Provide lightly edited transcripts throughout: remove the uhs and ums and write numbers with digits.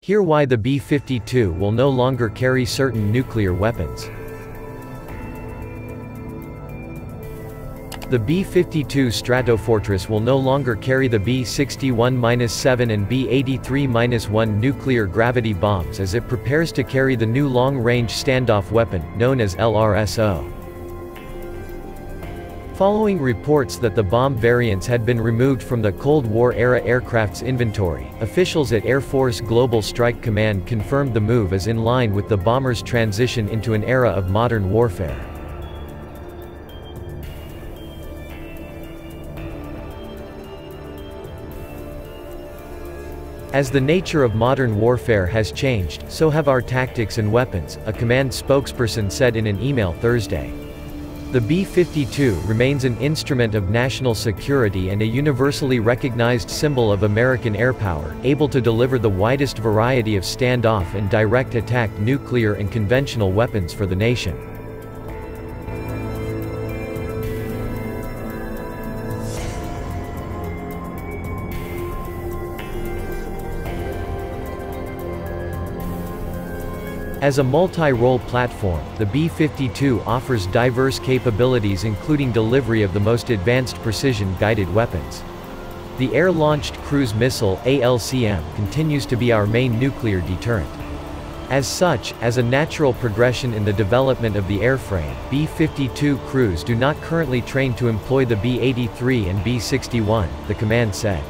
Hear why the B-52 will no longer carry certain nuclear weapons. The B-52 Stratofortress will no longer carry the B-61-7 and B-83-1 nuclear gravity bombs as it prepares to carry the new long-range standoff weapon, known as LRSO. Following reports that the bomb variants had been removed from the Cold War-era aircraft's inventory, officials at Air Force Global Strike Command confirmed the move is in line with the bomber's transition into an era of modern warfare. As the nature of modern warfare has changed, so have our tactics and weapons, a command spokesperson said in an email Thursday. The B-52 remains an instrument of national security and a universally recognized symbol of American air power, able to deliver the widest variety of standoff and direct attack nuclear and conventional weapons for the nation. As a multi-role platform, the B-52 offers diverse capabilities including delivery of the most advanced precision-guided weapons. The Air-Launched Cruise Missile (ALCM) continues to be our main nuclear deterrent. As such, as a natural progression in the development of the airframe, B-52 crews do not currently train to employ the B-83 and B-61, the command said.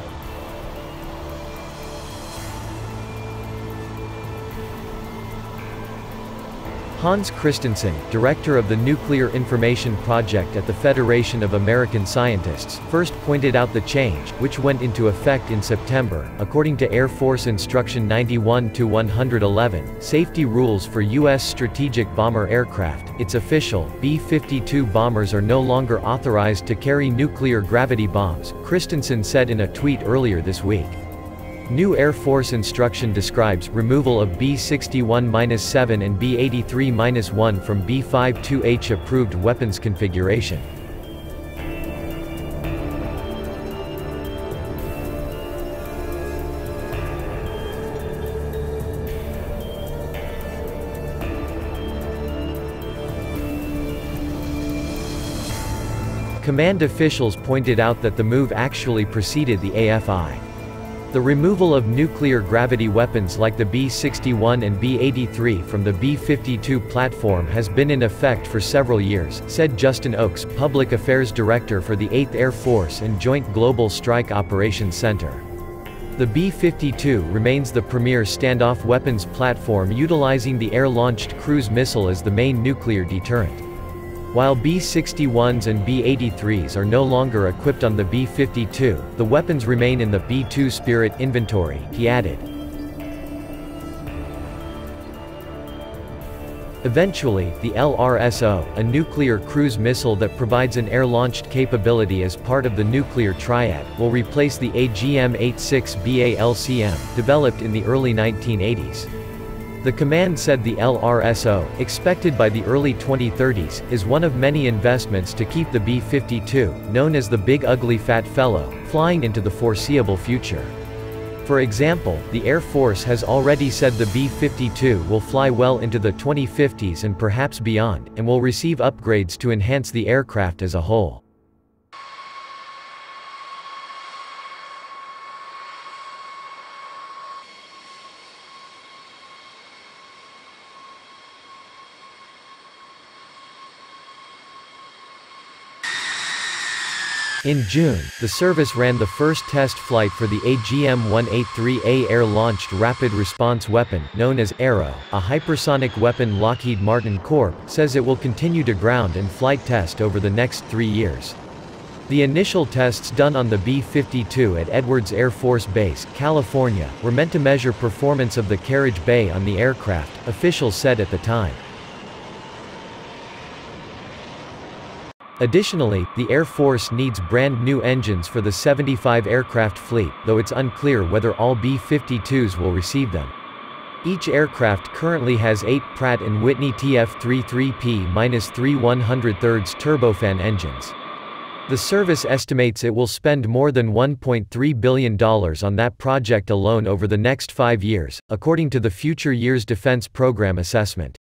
Hans Christensen, director of the Nuclear Information Project at the Federation of American Scientists, first pointed out the change, which went into effect in September. According to Air Force Instruction 91-111, safety rules for U.S. strategic bomber aircraft, its official, B-52 bombers are no longer authorized to carry nuclear gravity bombs, Christensen said in a tweet earlier this week. New Air Force instruction describes removal of B-61-7 and B-83-1 from B-52H approved weapons configuration. Command officials pointed out that the move actually preceded the AFI. The removal of nuclear gravity weapons like the B-61 and B-83 from the B-52 platform has been in effect for several years, said Justin Oakes, Public Affairs Director for the 8th Air Force and Joint Global Strike Operations Center. The B-52 remains the premier standoff weapons platform utilizing the Air-Launched Cruise Missile as the main nuclear deterrent. While B-61s and B-83s are no longer equipped on the B-52, the weapons remain in the B-2 Spirit inventory, he added. Eventually, the LRSO, a nuclear cruise missile that provides an air-launched capability as part of the nuclear triad, will replace the AGM-86B ALCM, developed in the early 1980s. The command said the LRSO, expected by the early 2030s, is one of many investments to keep the B-52, known as the Big Ugly Fat Fellow, flying into the foreseeable future. For example, the Air Force has already said the B-52 will fly well into the 2050s and perhaps beyond, and will receive upgrades to enhance the aircraft as a whole. In June, the service ran the first test flight for the AGM-183A Air-Launched Rapid Response Weapon, known as Arrow, a hypersonic weapon Lockheed Martin Corp. Says it will continue to ground and flight test over the next 3 years. The initial tests done on the B-52 at Edwards Air Force Base, California, were meant to measure performance of the carriage bay on the aircraft, officials said at the time. Additionally, the Air Force needs brand new engines for the 75 aircraft fleet, though it's unclear whether all B-52s will receive them. Each aircraft currently has 8 Pratt & Whitney TF-33P-3 1/100 turbofan engines. The service estimates it will spend more than $1.3 billion on that project alone over the next 5 years, according to the Future Years Defense Program assessment.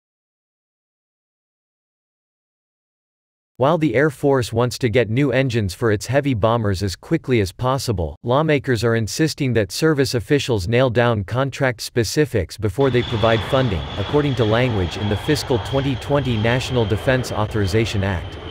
While the Air Force wants to get new engines for its heavy bombers as quickly as possible, lawmakers are insisting that service officials nail down contract specifics before they provide funding, according to language in the fiscal 2020 National Defense Authorization Act.